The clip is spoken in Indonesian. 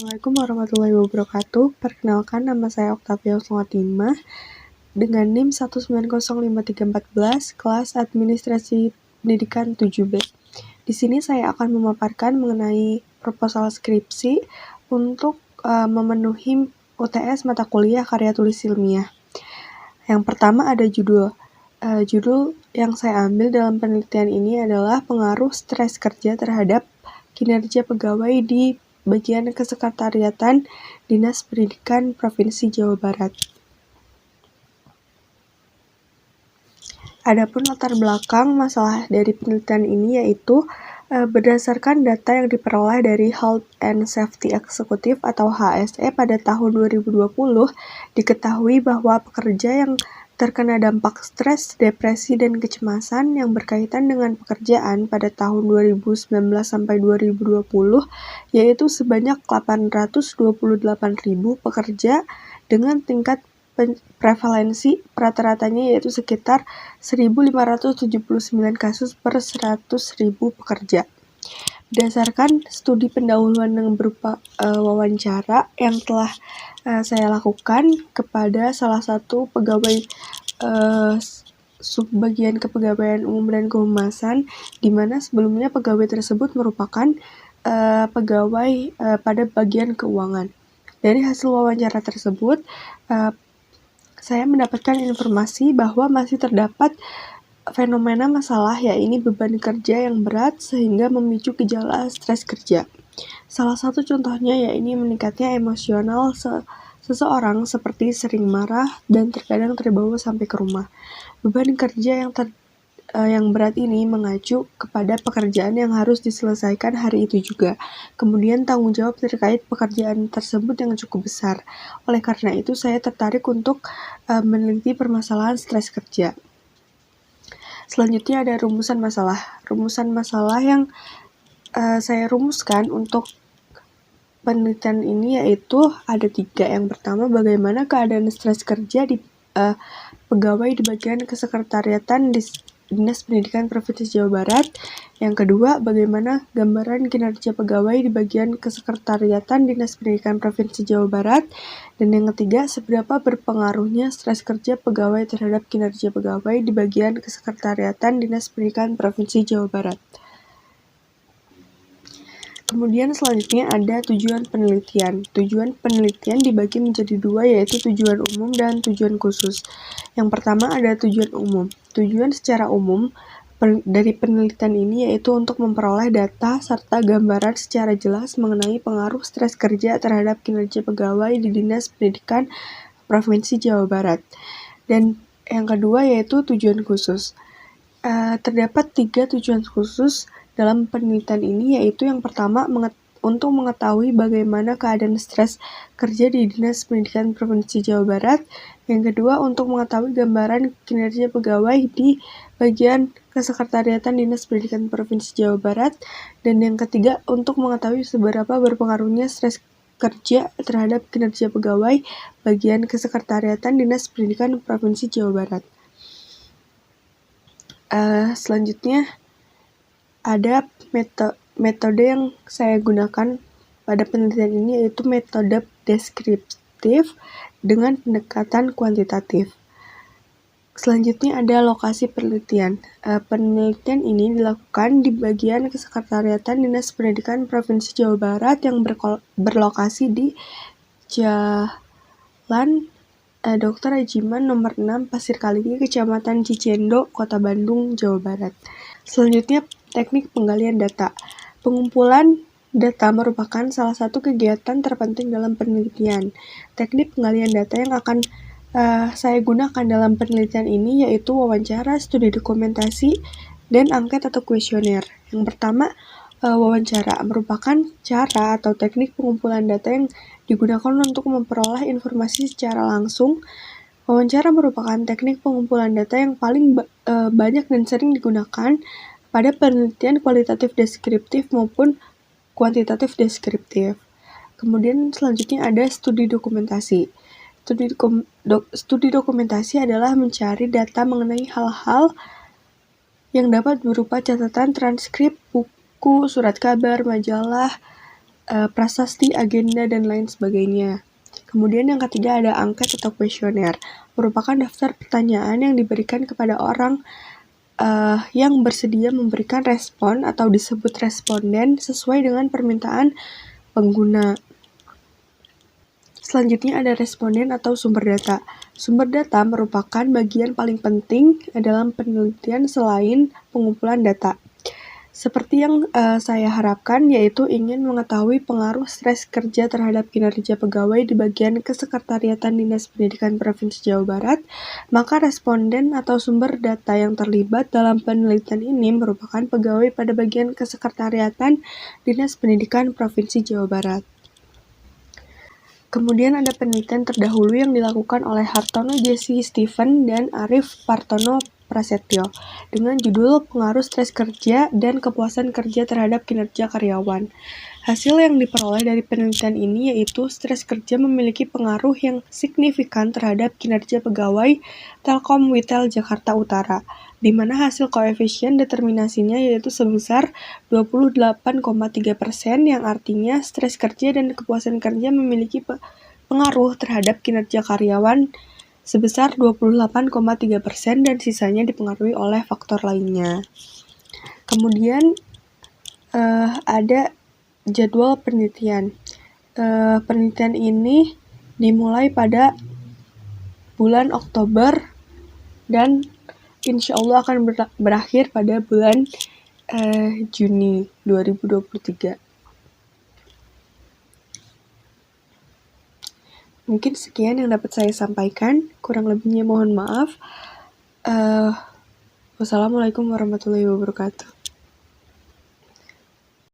Assalamualaikum warahmatullahi wabarakatuh. Perkenalkan, nama saya Oktavia Usngotima dengan NIM 1905314, kelas Administrasi Pendidikan 7B. Di sini saya akan memaparkan mengenai proposal skripsi untuk memenuhi UTS mata kuliah karya tulis ilmiah. Yang pertama ada judul. Judul yang saya ambil dalam penelitian ini adalah pengaruh stres kerja terhadap kinerja pegawai di bagian kesekretariatan Dinas Pendidikan Provinsi Jawa Barat. Adapun latar belakang masalah dari penelitian ini yaitu berdasarkan data yang diperoleh dari Health and Safety Executive atau HSE pada tahun 2020, diketahui bahwa pekerja yang terkena dampak stres, depresi, dan kecemasan yang berkaitan dengan pekerjaan pada tahun 2019 sampai 2020 yaitu sebanyak 828.000 pekerja dengan tingkat prevalensi rata-ratanya yaitu sekitar 1.579 kasus per 100.000 pekerja. Berdasarkan studi pendahuluan yang berupa wawancara yang telah saya lakukan kepada salah satu pegawai subbagian kepegawaian umum dan kehumasan, di mana sebelumnya pegawai tersebut merupakan pegawai pada bagian keuangan. Dari hasil wawancara tersebut, saya mendapatkan informasi bahwa masih terdapat fenomena masalah yaitu beban kerja yang berat sehingga memicu gejala stres kerja. Salah satu contohnya yaitu meningkatnya emosional seseorang seperti sering marah dan terkadang terbawa sampai ke rumah. Beban kerja yang berat ini mengacu kepada pekerjaan yang harus diselesaikan hari itu juga. Kemudian tanggung jawab terkait pekerjaan tersebut yang cukup besar. Oleh karena itu saya tertarik untuk meneliti permasalahan stres kerja. Selanjutnya ada rumusan masalah. Rumusan masalah yang saya rumuskan untuk penelitian ini yaitu ada 3. Yang pertama, bagaimana keadaan stres kerja di pegawai di bagian kesekretariatan Dinas Pendidikan Provinsi Jawa Barat. Yang kedua, bagaimana gambaran kinerja pegawai di bagian kesekretariatan Dinas Pendidikan Provinsi Jawa Barat. Dan yang ketiga, seberapa berpengaruhnya stres kerja pegawai terhadap kinerja pegawai di bagian kesekretariatan Dinas Pendidikan Provinsi Jawa Barat. Kemudian selanjutnya ada tujuan penelitian. Tujuan penelitian dibagi menjadi 2 yaitu tujuan umum dan tujuan khusus. Yang pertama ada tujuan umum. Tujuan secara umum dari penelitian ini yaitu untuk memperoleh data serta gambaran secara jelas mengenai pengaruh stres kerja terhadap kinerja pegawai di Dinas Pendidikan Provinsi Jawa Barat. Dan yang kedua yaitu tujuan khusus. Terdapat 3 tujuan khusus dalam penelitian ini yaitu yang pertama untuk mengetahui bagaimana keadaan stres kerja di Dinas Pendidikan Provinsi Jawa Barat. Yang kedua untuk mengetahui gambaran kinerja pegawai di bagian kesekretariatan Dinas Pendidikan Provinsi Jawa Barat. Dan yang ketiga untuk mengetahui seberapa berpengaruhnya stres kerja terhadap kinerja pegawai bagian kesekretariatan Dinas Pendidikan Provinsi Jawa Barat. Selanjutnya ada metode yang saya gunakan pada penelitian ini yaitu metode deskriptif dengan pendekatan kuantitatif. Selanjutnya ada lokasi penelitian. Penelitian ini dilakukan di bagian kesekretariatan Dinas Pendidikan Provinsi Jawa Barat yang berlokasi di Jalan Dr. Ajiman nomor 6 Pasir Kaliki, Kecamatan Cicendo, Kota Bandung, Jawa Barat. Selanjutnya teknik penggalian data. Pengumpulan data merupakan salah satu kegiatan terpenting dalam penelitian. Teknik penggalian data yang akan saya gunakan dalam penelitian ini yaitu wawancara, studi dokumentasi, dan angket atau kuesioner. Yang pertama, wawancara merupakan cara atau teknik pengumpulan data yang digunakan untuk memperoleh informasi secara langsung. Wawancara merupakan teknik pengumpulan data yang paling banyak dan sering digunakan pada penelitian kualitatif deskriptif maupun kuantitatif deskriptif. Kemudian selanjutnya ada studi dokumentasi. Studi dokumentasi adalah mencari data mengenai hal-hal yang dapat berupa catatan, transkrip, buku, surat kabar, majalah, prasasti, agenda, dan lain sebagainya. Kemudian yang ketiga ada angket atau kuesioner, merupakan daftar pertanyaan yang diberikan kepada orang yang bersedia memberikan respon atau disebut responden sesuai dengan permintaan pengguna. Selanjutnya ada responden atau sumber data. Sumber data merupakan bagian paling penting dalam penelitian selain pengumpulan data. Seperti yang saya harapkan, yaitu ingin mengetahui pengaruh stres kerja terhadap kinerja pegawai di bagian kesekretariatan Dinas Pendidikan Provinsi Jawa Barat, maka responden atau sumber data yang terlibat dalam penelitian ini merupakan pegawai pada bagian kesekretariatan Dinas Pendidikan Provinsi Jawa Barat. Kemudian ada penelitian terdahulu yang dilakukan oleh Hartono Jesse Stephen dan Arif Partono Prasetyo dengan judul Pengaruh Stres Kerja dan Kepuasan Kerja Terhadap Kinerja Karyawan. Hasil yang diperoleh dari penelitian ini yaitu stres kerja memiliki pengaruh yang signifikan terhadap kinerja pegawai Telkom Witel Jakarta Utara, di mana hasil koefisien determinasinya yaitu sebesar 28,3%, yang artinya stres kerja dan kepuasan kerja memiliki pengaruh terhadap kinerja karyawan sebesar 28,3% dan sisanya dipengaruhi oleh faktor lainnya. Kemudian ada jadwal penelitian. Penelitian ini dimulai pada bulan Oktober dan insya Allah akan berakhir pada bulan Juni 2023. Mungkin sekian yang dapat saya sampaikan, kurang lebihnya mohon maaf. Wassalamualaikum warahmatullahi wabarakatuh.